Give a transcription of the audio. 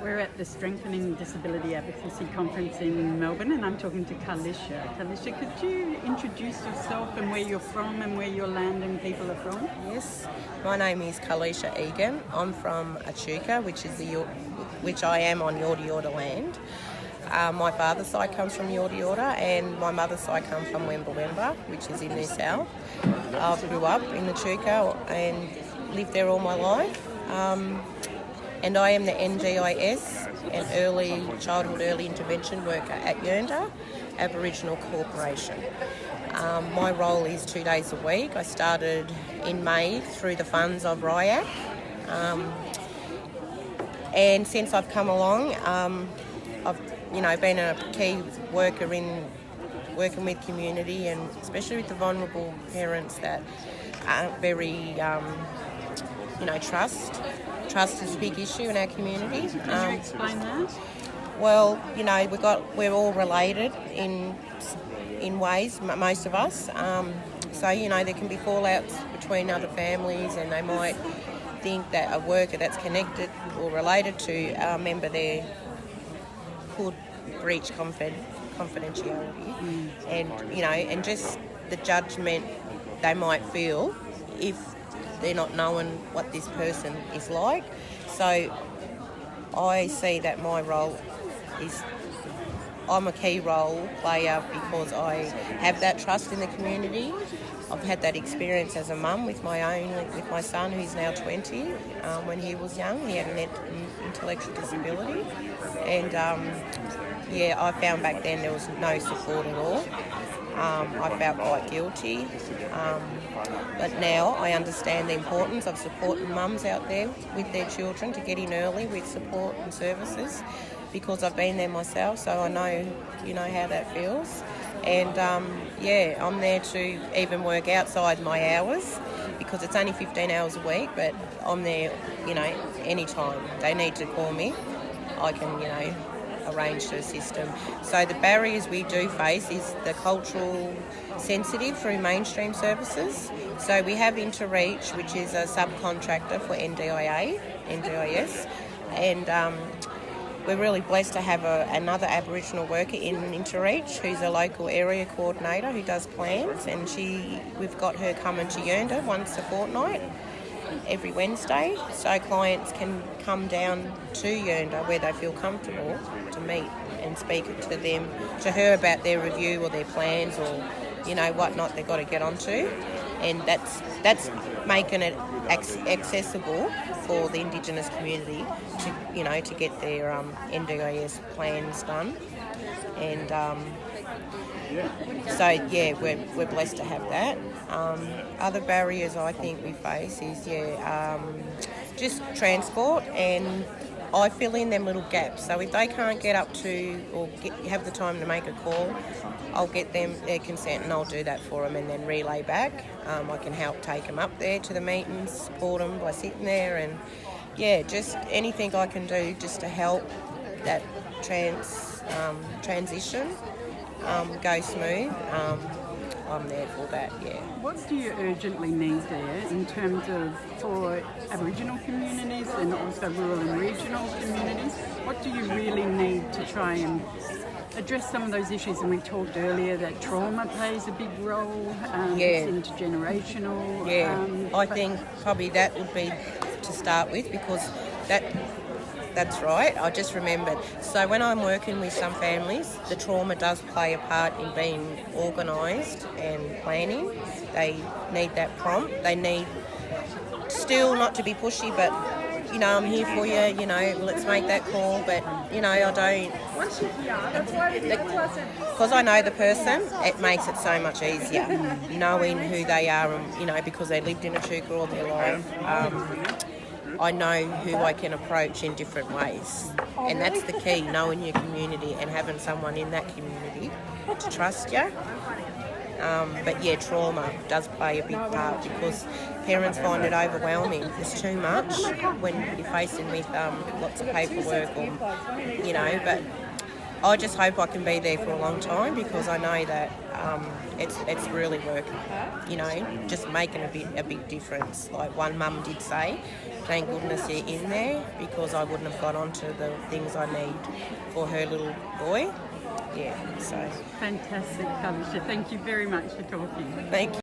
We're at the Strengthening Disability Advocacy Conference in Melbourne, and I'm talking to Karlisha. Karlisha, could you introduce yourself and where you're from and where your land and people are from? Yes, my name is Karlisha Egan. I'm from Echuca, which I am on Yorta Yorta land. My father's side comes from Yorta Yorta and my mother's side comes from Wemba Wemba, which is in the south. I grew up in Echuca and lived there all my life. And I am the NDIS, an early childhood early intervention worker at Yernda Aboriginal Corporation. My role is 2 days a week. I started in May through the funds of RIAC. And since I've come along, I've been a key worker in working with community, and especially with the vulnerable parents that aren't very, trust. Trust is a big issue in our community. Can you explain that? Well, we're all related in ways, most of us. So there can be fallouts between other families, and they might think that a worker that's connected or related to a member there could breach confidentiality, and just the judgment they might feel if they're not knowing what this person is like. So I see that my role is, I'm a key role player because I have that trust in the community. I've had that experience as a mum with my son, who's now 20. When he was young, he had an intellectual disability, and I found back then there was no support at all. I felt quite guilty, but now I understand the importance of supporting mums out there with their children to get in early with support and services, because I've been there myself, so I know how that feels. And I'm there to even work outside my hours, because it's only 15 hours a week, but I'm there, anytime they need to call me, I can, arrange to assist them. So the barriers we do face is the cultural sensitive through mainstream services. So we have Interreach, which is a subcontractor for NDIS, and we're really blessed to have another Aboriginal worker in Interreach who's a local area coordinator who does plans, and we've got her coming to Yernda once a fortnight, every Wednesday, so clients can come down to Yernda where they feel comfortable to meet and speak to her about their review or their plans or whatnot they've got to get onto, and that's making it accessible for the Indigenous community to get their NDIS plans done. And we're blessed to have that. Other barriers I think we face is just transport, and I fill in them little gaps. So if they can't get up to or have the time to make a call, I'll get them their consent and I'll do that for them and then relay back. I can help take them up there to the meetings, support them by sitting there, and just anything I can do just to help that transition go smooth. I'm there for that, What do you urgently need there in terms of for Aboriginal communities and also rural and regional communities? What do you really need to try and address some of those issues? And we talked earlier that trauma plays a big role, it's intergenerational. I think probably that would be to start with, because that's right, I just remembered. So when I'm working with some families, the trauma does play a part in being organised and planning. They need that prompt. They need still not to be pushy, but, I'm here for you, let's make that call. But, I don't... Because I know the person, it makes it so much easier, knowing who they are, and, because they lived in Echuca all their life. I know who I can approach in different ways, and that's the key, knowing your community and having someone in that community to trust you. But trauma does play a big part, because parents find it overwhelming. It's too much when you're facing with lots of paperwork, or but I just hope I can be there for a long time, because I know that it's really working, you know, just making a big difference. Like one mum did say, thank goodness you're in there, because I wouldn't have got onto the things I need for her little boy. Yeah, so. Fantastic, Karlisha. Thank you very much for talking. Thank you.